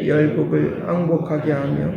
앞에 열국을 항복하게 하며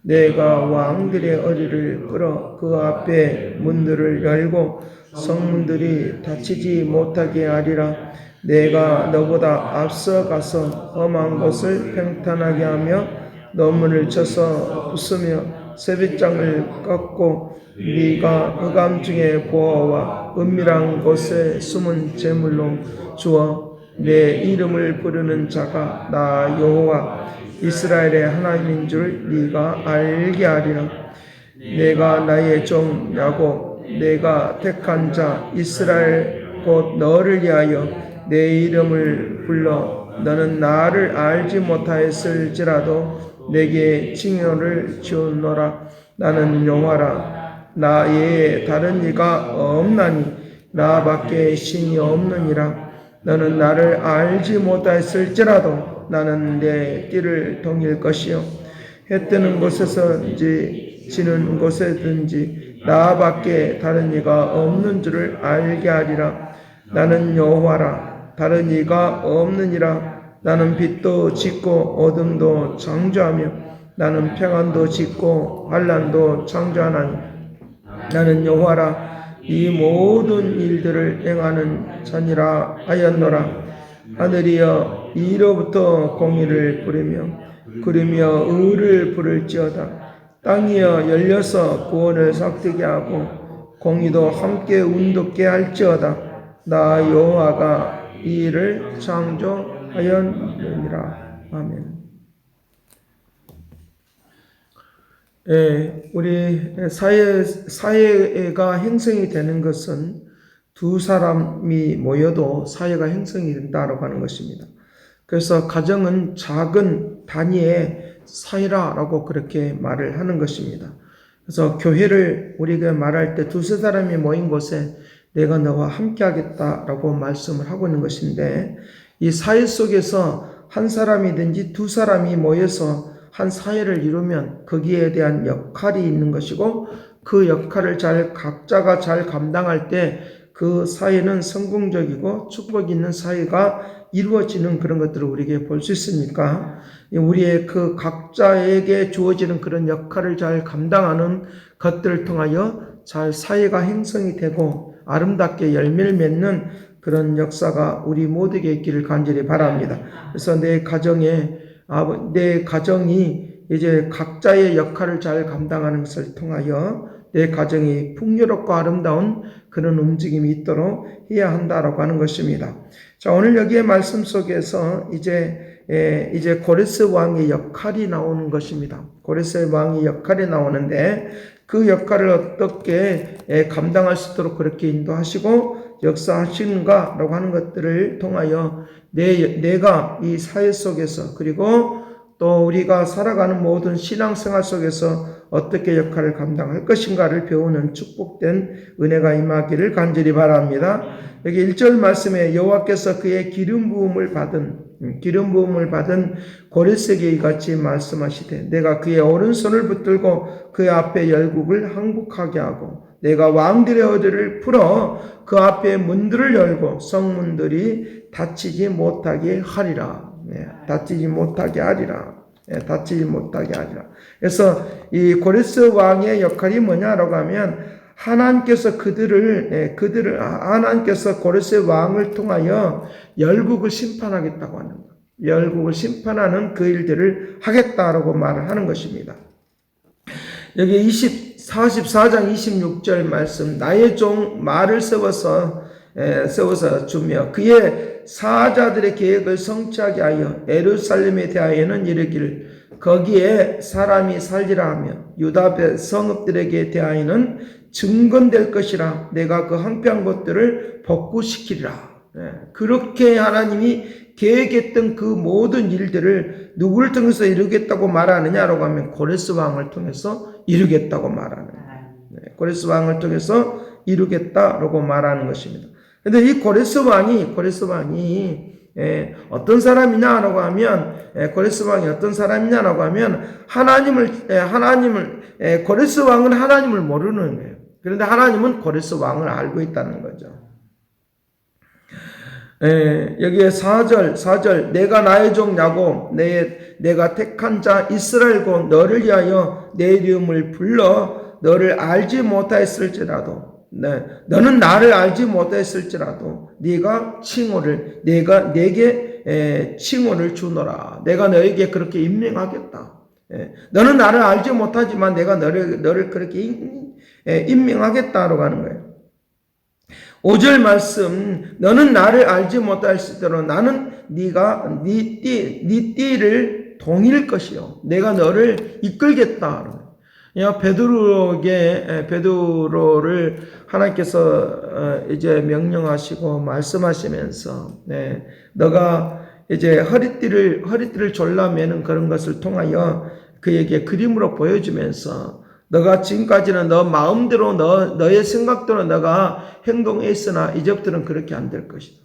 내가 왕들의 어리를 끌어 그 앞에 문들을 열고 성문들이 닫히지 못하게 하리라. 내가 너보다 앞서가서 험한 곳을 평탄하게 하며 너문을 쳐서 부수며 세빗장을 꺾고 네가 흑암 중에 보아와 은밀한 곳에 숨은 제물로 주어 내 이름을 부르는 자가 나 여호와 이스라엘의 하나님인 줄 네가 알게 하리라. 내가 나의 종 야곱 내가 택한 자 이스라엘 곧 너를 위하여 내 이름을 불러 너는 나를 알지 못하였을지라도 내게 칭호를 지었노라. 나는 여호와라. 나 외에 다른 이가 없나니 나밖에 신이 없느니라. 너는 나를 알지 못하였을지라도 나는 내 띠를 동일 것이요 해 뜨는 곳에서든지 지는 곳에든지 나밖에 다른 이가 없는 줄을 알게 하리라. 나는 여호와라. 다른 이가 없느니라. 나는 빛도 짓고 어둠도 창조하며 나는 평안도 짓고 환난도 창조하나니 나는 여호와라. 이 모든 일들을 행하는 자니라 하였노라. 하늘이여 이로부터 공의를 부르며 의를 부를지어다. 땅이여 열려서 구원을 삭되게 하고 공의도 함께 운돋게 할지어다. 나 여호와가 이 일을 창조하였느니라. 아멘. 우리 사회가 형성이 되는 것은 두 사람이 모여도 사회가 형성이 된다고 하는 것입니다. 그래서 가정은 작은 단위의 사회라고 그렇게 말을 하는 것입니다. 그래서 교회를 우리가 말할 때 두세 사람이 모인 곳에 내가 너와 함께 하겠다라고 말씀을 하고 있는 것인데 이 사회 속에서 한 사람이든지 두 사람이 모여서 한 사회를 이루면 거기에 대한 역할이 있는 것이고 그 역할을 각자가 잘 감당할 때 그 사회는 성공적이고 축복이 있는 사회가 이루어지는 그런 것들을 우리에게 볼 수 있으니까 우리의 그 각자에게 주어지는 그런 역할을 잘 감당하는 것들을 통하여 잘 사회가 형성이 되고 아름답게 열매를 맺는 그런 역사가 우리 모두에게 있기를 간절히 바랍니다. 그래서 내 가정이 이제 각자의 역할을 잘 감당하는 것을 통하여 내 가정이 풍요롭고 아름다운 그런 움직임이 있도록 해야 한다라고 하는 것입니다. 자, 오늘 여기에 말씀 속에서 이제 고레스 왕의 역할이 나오는 것입니다. 고레스 왕의 역할이 나오는데 그 역할을 어떻게 감당할 수 있도록 그렇게 인도하시고 역사하시는가라고 하는 것들을 통하여 내가 이 사회 속에서 그리고 또 우리가 살아가는 모든 신앙생활 속에서 어떻게 역할을 감당할 것인가를 배우는 축복된 은혜가 임하기를 간절히 바랍니다. 여기 1절 말씀에 여호와께서 그의 기름 부음을 받은 고레스에게 이같이 말씀하시되 내가 그의 오른손을 붙들고 그의 앞에 열국을 항복하게 하고 내가 왕들의 어들을 풀어 그 앞에 문들을 열고 성문들이 닫히지 못하게 하리라. 닫히지 못하게 하리라. 그래서 이 고레스 왕의 역할이 뭐냐라고 하면 하나님께서 하나님께서 고레스 왕을 통하여 열국을 심판하겠다고 하는 것. 열국을 심판하는 그 일들을 하겠다라고 말을 하는 것입니다. 여기 44장 26절 말씀 나의 종 말을 세워서 주며 그의 사자들의 계획을 성취하게 하여 예루살렘에 대하여는 이르기를 거기에 사람이 살리라 하며 유다 성읍들에게 대하여는 증건될 것이라 내가 그 황폐한 것들을 복구시키리라. 그렇게 하나님이 계획했던 그 모든 일들을 누구를 통해서 이루겠다고 말하느냐라고 하면 고레스 왕을 통해서 이루겠다고 말하는 고레스 왕을 통해서 이루겠다라고 말하는 것입니다. 근데 이 고레스 왕이 어떤 사람이냐라고 하면 고레스 왕이 어떤 사람이냐라고 하면 고레스 왕은 하나님을 모르는 거예요. 그런데 하나님은 고레스 왕을 알고 있다는 거죠. 여기에 4절 내가 나의 종 야곱 내가 택한 자 이스라엘 곧 너를 위하여 내 이름을 불러 너를 알지 못하였을지라도 너는 나를 알지 못했을지라도 네가 칭호를 내가 내게 칭호를 주노라. 내가 너에게 그렇게 임명하겠다. 너는 나를 알지 못하지만 내가 너를 그렇게 임명하겠다라고 하는 거예요. 5절 말씀 너는 나를 알지 못할지라도 나는 네가 네 띠를 동일 것이요 내가 너를 이끌겠다. 베드로를 하나님께서 이제 명령하시고 말씀하시면서 너가 이제 허리띠를 졸라매는 그런 것을 통하여 그에게 그림으로 보여주면서 너가 지금까지는 너 마음대로 너의 생각대로 너가 행동했으나 이제부터는 그렇게 안 될 것이다.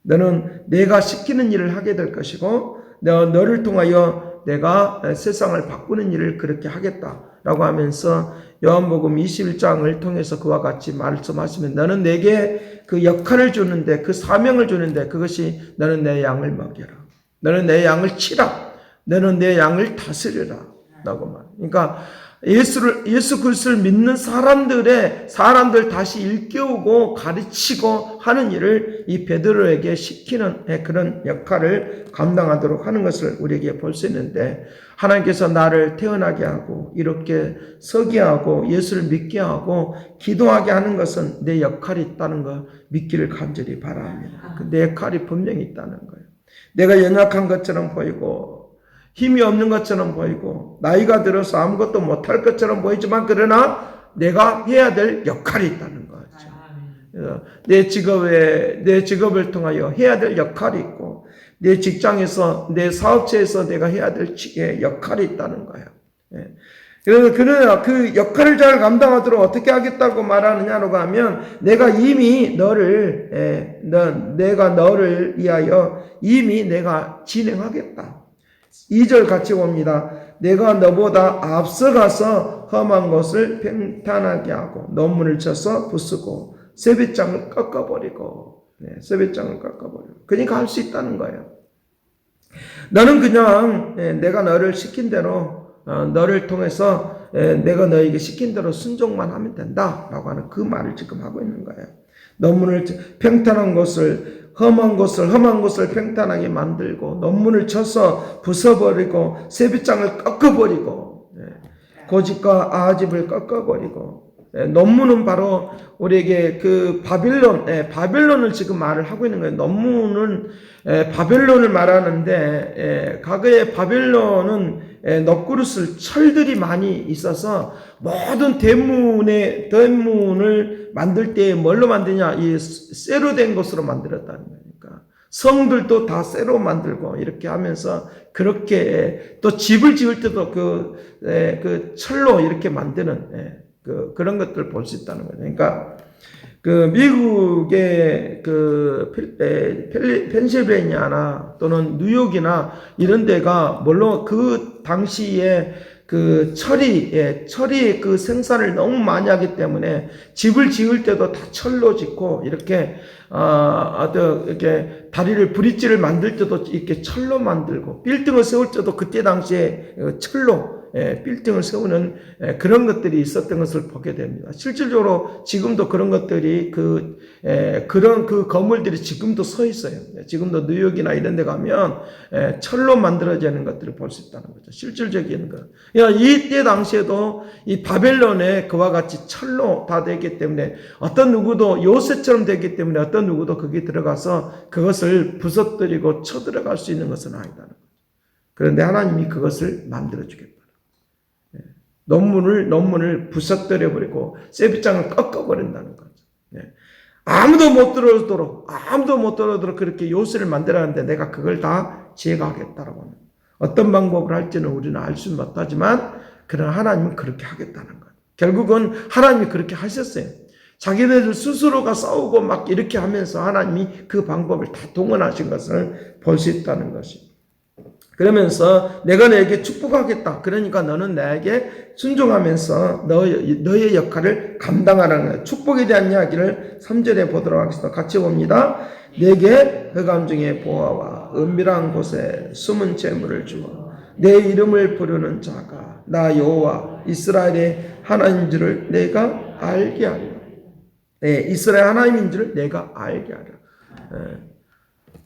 너는 내가 시키는 일을 하게 될 것이고 너를 통하여 내가 세상을 바꾸는 일을 그렇게 하겠다라고 하면서 요한복음 21장을 통해서 그와 같이 말씀하시면 너는 내게 그 역할을 주는데 그 사명을 주는데 그것이 너는 내 양을 먹여라. 너는 내 양을 치라. 너는 내 양을 다스려라. 라고 말. 그러니까 예수 그리스도를 믿는 사람들 다시 일깨우고 가르치고 하는 일을 이 베드로에게 시키는 그런 역할을 감당하도록 하는 것을 우리에게 볼 수 있는데 하나님께서 나를 태어나게 하고 이렇게 서게 하고 예수를 믿게 하고 기도하게 하는 것은 내 역할이 있다는 거 믿기를 간절히 바랍니다. 내 역할이 분명히 있다는 거예요. 내가 연약한 것처럼 보이고 힘이 없는 것처럼 보이고 나이가 들어서 아무것도 못할 것처럼 보이지만 그러나 내가 해야 될 역할이 있다는 거죠. 내 직업을 통하여 해야 될 역할이 있고 내 직장에서 내 사업체에서 내가 해야 될 역할이 있다는 거예요. 그러나 그 역할을 잘 감당하도록 어떻게 하겠다고 말하느냐고 하면 내가 이미 내가 너를 위하여 이미 내가 진행하겠다. 2절 같이 봅니다. 내가 너보다 앞서가서 험한 것을 평탄하게 하고 논문을 쳐서 부수고 세뱃장을 꺾어버리고 그러니까 할 수 있다는 거예요. 너는 그냥 내가 너를 시킨 대로 너를 통해서 내가 너에게 시킨 대로 순종만 하면 된다라고 하는 그 말을 지금 하고 있는 거예요. 논문을 평탄한 것을 험한 것을 평탄하게 만들고 논문을 쳐서 부숴버리고 세뱃장을 꺾어버리고 고집과 아집을 꺾어버리고 논문은 바로 우리에게 그 바벨론을 지금 말을 하고 있는 거예요. 논문은 바벨론을 말하는데 과거에 바벨론은 넛그릇을 철들이 많이 있어서 모든 대문을 만들 때 뭘로 만드냐? 이 쇠로 된 것으로 만들었다는 거니까 성들도 다 쇠로 만들고 이렇게 하면서 그렇게 또 집을 지을 때도 그 철로 이렇게 만드는 그런 것들을 볼 수 있다는 거예요. 그러니까 그 미국의 펜실베니아나 또는 뉴욕이나 이런 데가 물론 그 당시에 그 철이 그 생산을 너무 많이 하기 때문에 집을 지을 때도 다 철로 짓고 이렇게 이렇게 다리를 브릿지를 만들 때도 이렇게 철로 만들고 빌딩을 세울 때도 그때 당시에 철로 빌딩을 세우는 그런 것들이 있었던 것을 보게 됩니다. 실질적으로 지금도 그런 것들이 그런 건물들이 지금도 서 있어요. 지금도 뉴욕이나 이런 데 가면 철로 만들어지는 것들을 볼 수 있다는 거죠. 실질적인 것. 이때 당시에도 이 바벨론에 그와 같이 철로 다 되기 때문에 어떤 누구도 요새처럼 되기 때문에 어떤 누구도 거기 들어가서 그것을 부서뜨리고 쳐들어갈 수 있는 것은 아니다는 거죠. 그런데 하나님이 그것을 만들어주겠다. 논문을 부서뜨려버리고 세뱃장을 꺾어버린다는 거죠. 아무도 못 들어오도록 그렇게 요새를 만들었는데 내가 그걸 다 제거하겠다라고 하는 어떤 방법을 할지는 우리는 알 수는 못하지만 그러나 하나님은 그렇게 하겠다는 거예요. 결국은 하나님이 그렇게 하셨어요. 자기네들 스스로가 싸우고 막 이렇게 하면서 하나님이 그 방법을 다 동원하신 것을 볼 수 있다는 것이. 그러면서 내가 너에게 축복하겠다. 그러니까 너는 나에게 순종하면서 너의 역할을 감당하라는 거예요. 축복에 대한 이야기를 3절에 보도록 하겠습니다. 같이 봅니다. 내게 흑암 중에 보아와 은밀한 곳에 숨은 재물을 주어 내 이름을 부르는 자가 나 여호와 이스라엘의 하나님인 줄을 내가 알게 하리라. 네, 이스라엘 하나님인 줄을 내가 알게 하리라.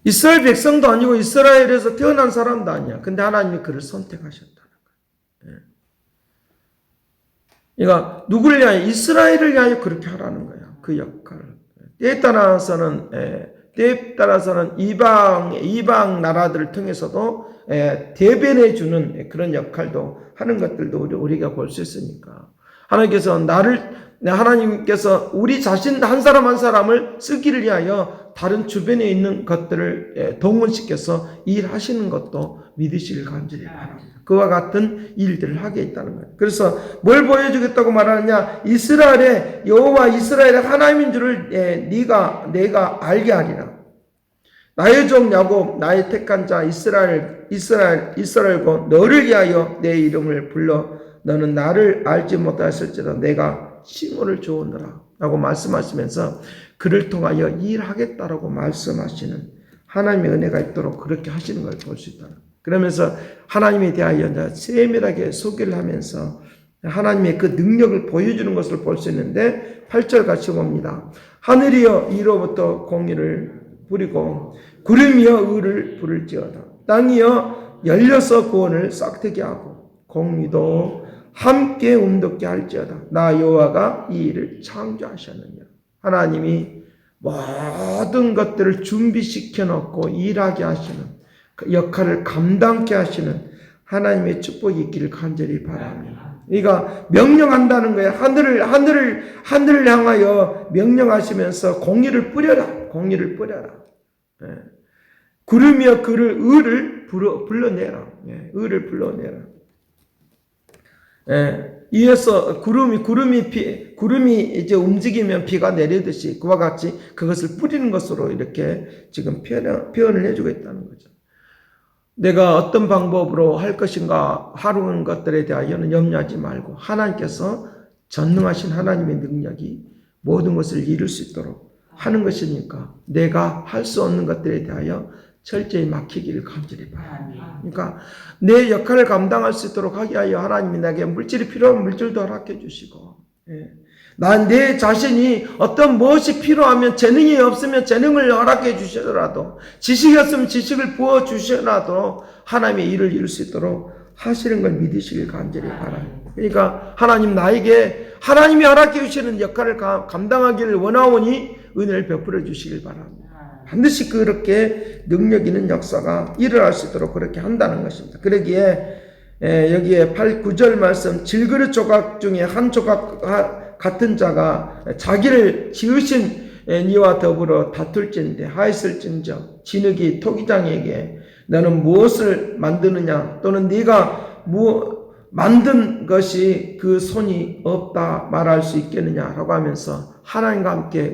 이스라엘 백성도 아니고 이스라엘에서 태어난 사람도 아니야. 근데 하나님이 그를 선택하셨다는 거예요. 그러니까 누구를 위하여? 이스라엘을 위하여 그렇게 하라는 거야. 그 역할을. 때에 따라서는 이방 나라들을 통해서도 대변해 주는 그런 역할도 하는 것들도 우리가 볼 수 있으니까. 하나님께서 우리 자신 한 사람 한 사람을 쓰기를 위하여 다른 주변에 있는 것들을 동원시켜서 일하시는 것도 믿으시길 간절히 바랍니다. 그와 같은 일들을 하게 있다는 거예요. 그래서 뭘 보여주겠다고 말하느냐? 이스라엘의 여호와 이스라엘의 하나님인 줄을 내가 알게 하리라. 나의 종 야곱 나의 택한 자 이스라엘고 너를 위하여 내 이름을 불러 너는 나를 알지 못하였을지라도 내가 칭호를 주오노라 라고 말씀하시면서 그를 통하여 일하겠다라고 말씀하시는 하나님의 은혜가 있도록 그렇게 하시는 걸 볼 수 있다. 그러면서 하나님에 대하여 세밀하게 소개를 하면서 하나님의 그 능력을 보여주는 것을 볼 수 있는데 8절 같이 봅니다. 하늘이여 이로부터 공의를 부리고 구름이여 의를 부를지어다. 땅이여 열려서 구원을 싹트게 하고 공의도 함께 움돋게 할지어다. 나 여호와가 이 일을 창조하셨느니라. 하나님이 모든 것들을 준비시켜 놓고 일하게 하시는 그 역할을 감당케 하시는 하나님의 축복이 있기를 간절히 바랍니다. 그러니까 명령한다는 거예요. 하늘을 향하여 명령하시면서 공의를 뿌려라. 공의를 뿌려라. 구름이여 의를 불러내라. 의를 불러내라. 이어서 구름이 이제 움직이면 비가 내리듯이 그와 같이 그것을 뿌리는 것으로 이렇게 지금 표현을 해주고 있다는 거죠. 내가 어떤 방법으로 할 것인가 하는 것들에 대하여는 염려하지 말고 하나님께서 전능하신 하나님의 능력이 모든 것을 이룰 수 있도록 하는 것이니까 내가 할 수 없는 것들에 대하여 철저히 맡기기를 간절히 바랍니다. 그러니까 내 역할을 감당할 수 있도록 하게 하여 하나님이 내게 물질이 필요한 물질도 허락해 주시고 난 내 자신이 어떤 무엇이 필요하면 재능이 없으면 재능을 허락해 주시더라도 지식이 없으면 지식을 부어 주시더라도 하나님의 일을 이룰 수 있도록 하시는 걸 믿으시길 간절히 바랍니다. 그러니까 하나님이 허락해 주시는 역할을 감당하기를 원하오니 은혜를 베풀어 주시길 바랍니다. 반드시 그렇게 능력 있는 역사가 일어날 수 있도록 그렇게 한다는 것입니다. 그러기에 여기에 8, 9절 말씀 질그릇 조각 중에 한 조각 같은 자가 자기를 지으신 니와 더불어 다툴진대 하였을진저 진흙이 토기장에게 너는 무엇을 만드느냐 또는 네가 만든 것이 그 손이 없다 말할 수 있겠느냐라고 하면서 하나님과 함께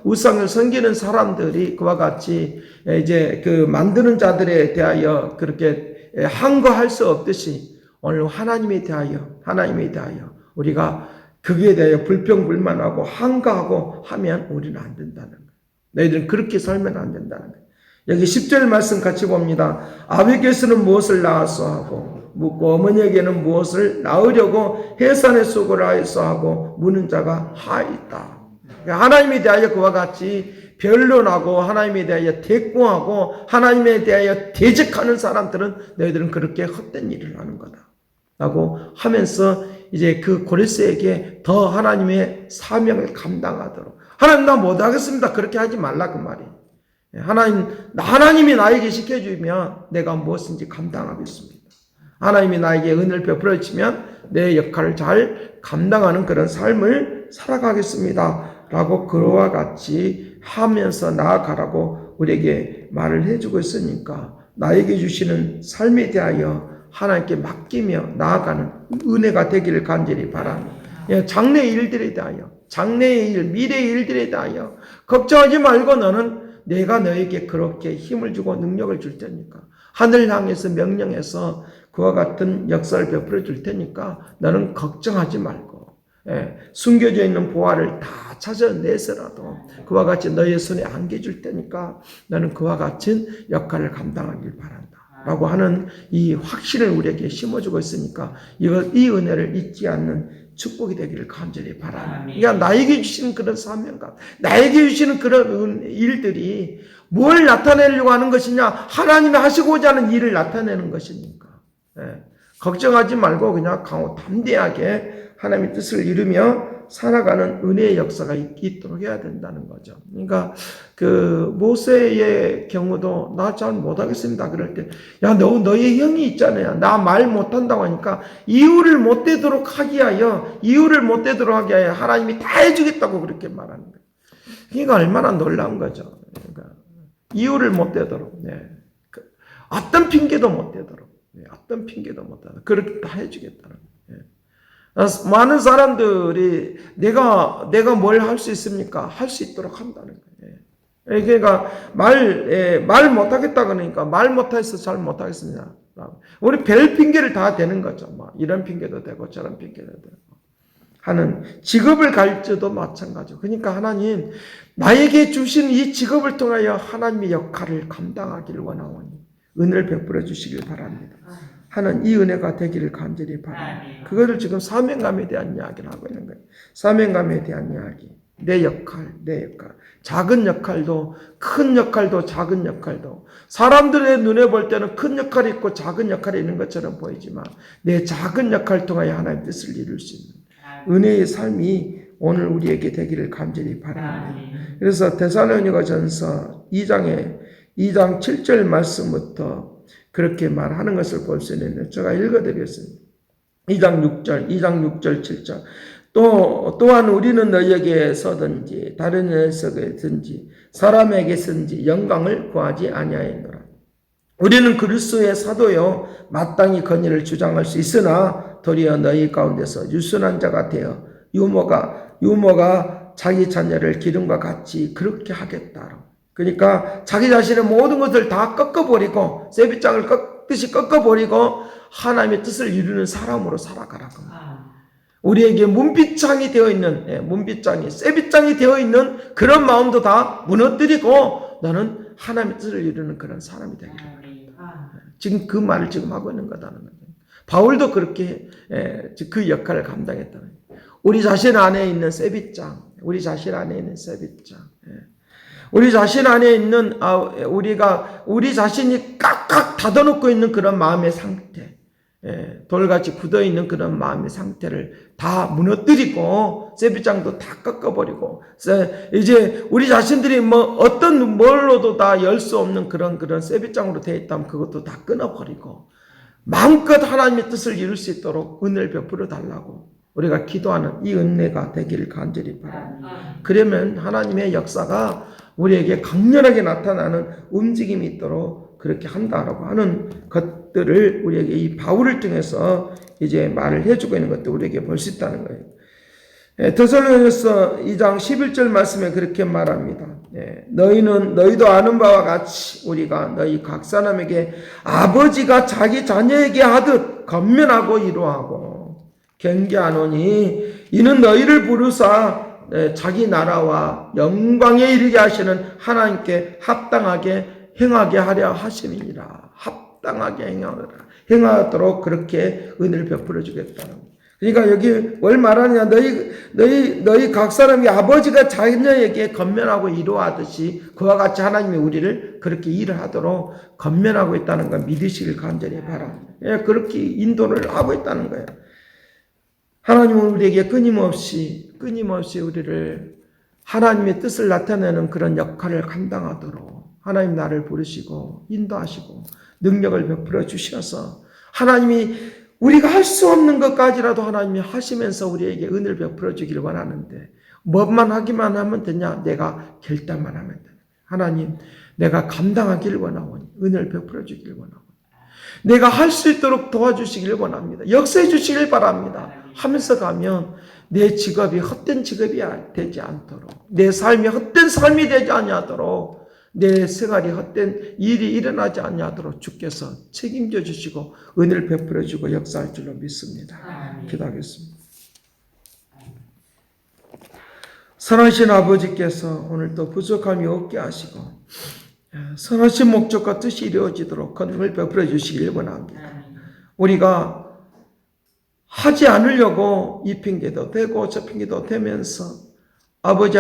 우상을 섬기는 사람들이 그와 같이 이제 그 만드는 자들에 대하여 그렇게 항거할 수 없듯이 오늘 하나님에 대하여 우리가 거기에 대하여 불평불만하고 항거하고 하면 우리는 안 된다는 거예요. 너희들은 그렇게 살면 안 된다는 거예요. 여기 10절 말씀 같이 봅니다. 아버지께서는 무엇을 낳았소 하고 묻고 어머니에게는 무엇을 낳으려고 해산의 수고를 하였소 하고 묻는 자가 하있다. 하나님에 대하여 그와 같이 변론하고 하나님에 대하여 대꾸하고 하나님에 대하여 대적하는 사람들은 너희들은 그렇게 헛된 일을 하는 거다 라고 하면서 이제 그 고레스에게 더 하나님의 사명을 감당하도록 하나님 나 못하겠습니다 그렇게 하지 말라 그 말이에요. 하나님이 나에게 시켜주면 내가 무엇인지 감당하겠습니다. 하나님이 나에게 은혜를 베풀어 주시면 내 역할을 잘 감당하는 그런 삶을 살아가겠습니다 라고 그와 같이 하면서 나아가라고 우리에게 말을 해주고 있으니까 나에게 주시는 삶에 대하여 하나님께 맡기며 나아가는 은혜가 되기를 간절히 바랍니다. 장래의 일들에 대하여 장래의 일, 미래의 일들에 대하여 걱정하지 말고 너는 내가 너에게 그렇게 힘을 주고 능력을 줄 테니까 하늘 향해서 명령해서 그와 같은 역사를 베풀어 줄 테니까 너는 걱정하지 말고 숨겨져 있는 보화를 다 찾아내서라도 그와 같이 너의 손에 안겨줄 테니까 너는 그와 같은 역할을 감당하길 바란다 라고 하는 이 확신을 우리에게 심어주고 있으니까 이 은혜를 잊지 않는 축복이 되기를 간절히 바랍니다. 그러니까 나에게 주시는 그런 사명감, 나에게 주시는 그런 일들이 뭘 나타내려고 하는 것이냐, 하나님이 하시고자 하는 일을 나타내는 것이니까 걱정하지 말고 그냥 담대하게 하나님의 뜻을 이루며 살아가는 은혜의 역사가 있도록 해야 된다는 거죠. 그러니까 그 모세의 경우도 나 잘 못하겠습니다. 그럴 때 야 너의 형이 있잖아요. 나 말 못한다고 하니까 이유를 못 대도록 하게 하여 하나님이 다 해주겠다고 그렇게 말하는 거예요. 그러니까 얼마나 놀라운 거죠. 그러니까 이유를 못 대도록 어떤 핑계도 못 대도록 그렇게 다 해주겠다는 거예요. 많은 사람들이 내가 뭘 할 수 있습니까? 할 수 있도록 한다는 거예요. 그러니까 말 못하겠다 그러니까 말 못해서 잘 못하겠습니다. 우리 별 핑계를 다 대는 거죠. 이런 핑계도 되고 저런 핑계도 되고 하는 직업을 가질지도 마찬가지고. 그러니까 하나님 나에게 주신 이 직업을 통하여 하나님의 역할을 감당하기를 원하오니 은혜를 베풀어 주시길 바랍니다. 하는 이 은혜가 되기를 간절히 바랍니다. 그거를 지금 사명감에 대한 이야기를 하고 있는 거예요. 사명감에 대한 이야기. 내 역할. 작은 역할도, 큰 역할도, 작은 역할도. 사람들의 눈에 볼 때는 큰 역할이 있고 작은 역할이 있는 것처럼 보이지만 내 작은 역할을 통하여 하나님의 뜻을 이룰 수 있는 은혜의 삶이 오늘 우리에게 되기를 간절히 바랍니다. 그래서 데살로니가전서 2장 7절 말씀부터 그렇게 말하는 것을 볼 수 있는데 제가 읽어드리겠습니다. 2장 6절 7절 또한 우리는 너희에게서든지 다른 녀석에든지 사람에게서든지 영광을 구하지 아니하였노라. 우리는 그리스도의 사도요 마땅히 권위를 주장할 수 있으나 도리어 너희 가운데서 유순한 자가 되어 유모가 자기 자녀를 기름과 같이 그렇게 하겠다로. 그러니까 자기 자신의 모든 것을 다 꺾어버리고 쇠빗장을 꺾듯이 꺾어버리고 하나님의 뜻을 이루는 사람으로 살아가라고. 우리에게 문빗장이 되어 있는 쇠빗장이 되어 있는 그런 마음도 다 무너뜨리고 너는 하나님의 뜻을 이루는 그런 사람이 되기를 바랍니다. 지금 그 말을 지금 하고 있는 거다는 거예요. 바울도 그렇게 그 역할을 감당했다는 거예요. 우리 자신 안에 있는 쇠빗장, 우리 자신 안에 있는 우리 자신이 깍깍 닫아놓고 있는 그런 마음의 상태, 돌같이 굳어있는 그런 마음의 상태를 다 무너뜨리고 쇠빗장도 다 꺾어버리고 이제 우리 자신들이 어떤 뭘로도 다 열 수 없는 그런 쇠빗장으로 되어 있다면 그것도 다 끊어버리고 마음껏 하나님의 뜻을 이룰 수 있도록 은혜를 베풀어 달라고 우리가 기도하는 이 은혜가 되기를 간절히 바랍니다. 그러면 하나님의 역사가 우리에게 강렬하게 나타나는 움직임이 있도록 그렇게 한다라고 하는 것들을 우리에게 이 바울을 통해서 이제 말을 해주고 있는 것도 우리에게 볼 수 있다는 거예요. 데살로니가서 2장 11절 말씀에 그렇게 말합니다. 너희도 아는 바와 같이 우리가 너희 각 사람에게 아버지가 자기 자녀에게 하듯 권면하고 위로하고 경계하노니 이는 너희를 부르사 자기 나라와 영광에 이르게 하시는 하나님께 합당하게 행하게 하려 하심이니라. 합당하게 행하도록 그렇게 은혜를 베풀어 주겠다는 거예요. 그러니까 여기 뭘 말하느냐, 너희 각 사람이 아버지가 자녀에게 권면하고 위로하듯이 그와 같이 하나님이 우리를 그렇게 일을 하도록 권면하고 있다는 걸 믿으시길 간절히 바랍니다. 그렇게 인도를 하고 있다는 거예요. 하나님은 우리에게 끊임없이 우리를 하나님의 뜻을 나타내는 그런 역할을 감당하도록 하나님 나를 부르시고 인도하시고 능력을 베풀어 주셔서 하나님이 우리가 할 수 없는 것까지라도 하나님이 하시면서 우리에게 은혜를 베풀어 주기를 원하는데 뭐만 하기만 하면 되냐? 내가 결단만 하면 돼. 하나님 내가 감당하기를 원하오니 은혜를 베풀어 주기를 원하오니 내가 할 수 있도록 도와주시기를 원합니다. 역사해 주시길 바랍니다. 하면서 가면 내 직업이 헛된 직업이 되지 않도록 내 삶이 헛된 삶이 되지 아니하도록 내 생활이 헛된 일이 일어나지 않도록 주께서 책임져 주시고 은혜를 베풀어 주고 역사할 줄로 믿습니다. 기도하겠습니다. 선하신 아버지께서 오늘도 부족함이 없게 하시고 선하신 목적과 뜻이 이루어지도록 권능을 베풀어 주시길 원합니다. 우리가 하지 않으려고 이 핑계도 되고 저 핑계도 되면서 아버지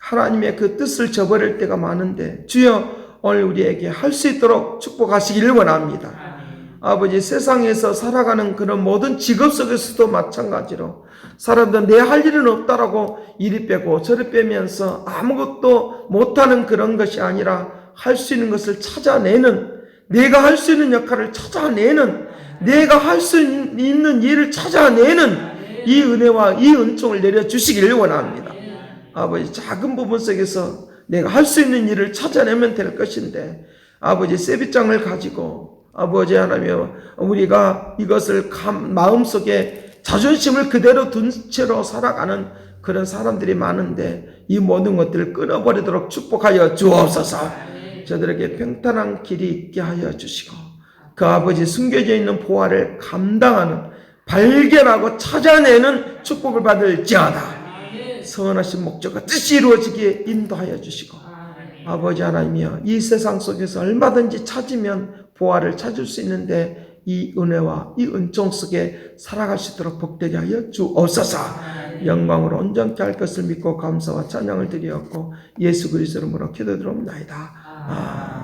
하나님의 그 뜻을 저버릴 때가 많은데 주여 오늘 우리에게 할 수 있도록 축복하시기를 원합니다. 아버지 세상에서 살아가는 그런 모든 직업 속에서도 마찬가지로 사람들 내 할 일은 없다라고 이리 빼고 저리 빼면서 아무것도 못하는 그런 것이 아니라 할 수 있는 것을 찾아내는 내가 할 수 있는 역할을 찾아내는 내가 할 수 있는 일을 찾아내는 이 은혜와 이 은총을 내려주시기를 원합니다. 아버지 작은 부분 속에서 내가 할 수 있는 일을 찾아내면 될 것인데 아버지 세비장을 가지고 아버지 하나님 우리가 이것을 마음속에 자존심을 그대로 둔 채로 살아가는 그런 사람들이 많은데 이 모든 것들을 끊어버리도록 축복하여 주옵소서. 저들에게 평탄한 길이 있게 하여 주시고 그 아버지 숨겨져 있는 보화를 감당하는 발견하고 찾아내는 축복을 받을지어다. 선하신 목적과 뜻이 이루어지게 인도하여 주시고 아버지 하나님이여 이 세상 속에서 얼마든지 찾으면 보화를 찾을 수 있는데 이 은혜와 이 은총 속에 살아갈 수 있도록 복되게 하여 주옵소서. 영광으로 온전케 할 것을 믿고 감사와 찬양을 드리었고 예수 그리스도 이름으로 기도드립니다.